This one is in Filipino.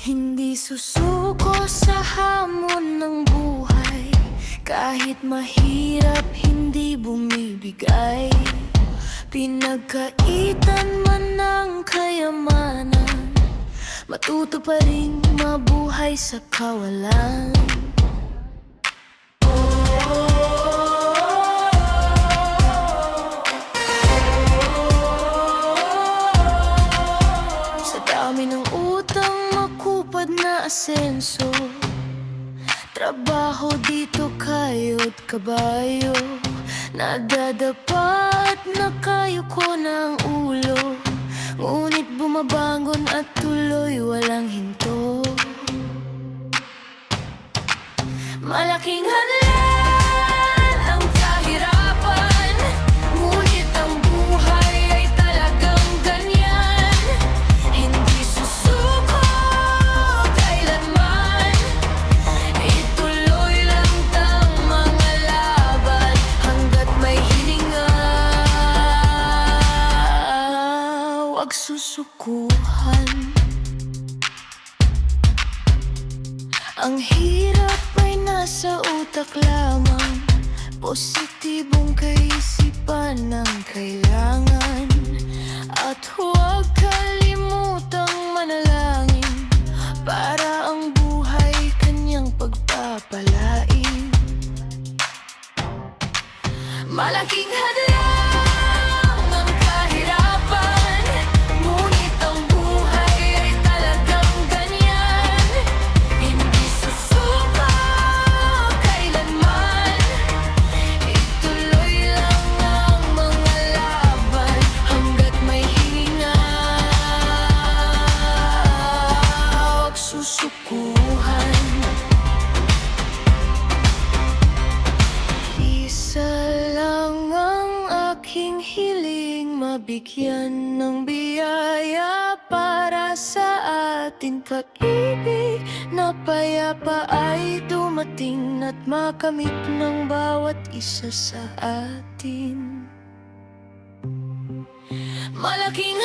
Hindi susuko sa hamon ng buhay, kahit mahirap hindi bumibigay. Pinagkaitan man ng kayamanan, matuto pa rin mabuhay sa kawalan. Sa dami ng utang, makupad na asenso, trabaho dito kayo't kabayo. Nadadapa at nakayuko ng ulo, ngunit bumabangon at tuloy walang hinto. Malaking hadlan ang kahirapan, ngunit ang buhay ay talagang ganyan. Hindi susuko kailanman, ituloy lang ang mga laban hanggat may hininga. Huwag susukuhan. Ang hirap ay nasa utak lamang, positibong kaisipan ang kailangan. At huwag kalimutang manalangin para ang buhay kanyang pagpapalain. Malaking hadlang ang kahirapan, ngunit ang buhay ay talagang ganyan. Hindi susuko kailanman, ituloy lang ang mga laban hanggat may hininga. Huwag susukuhan. Isa lang ang aking hiling, mabigyan ng biyaya para sa atin. Pag-ibig na payapa ay dumating at makamit ng bawat isa sa atin. Malaking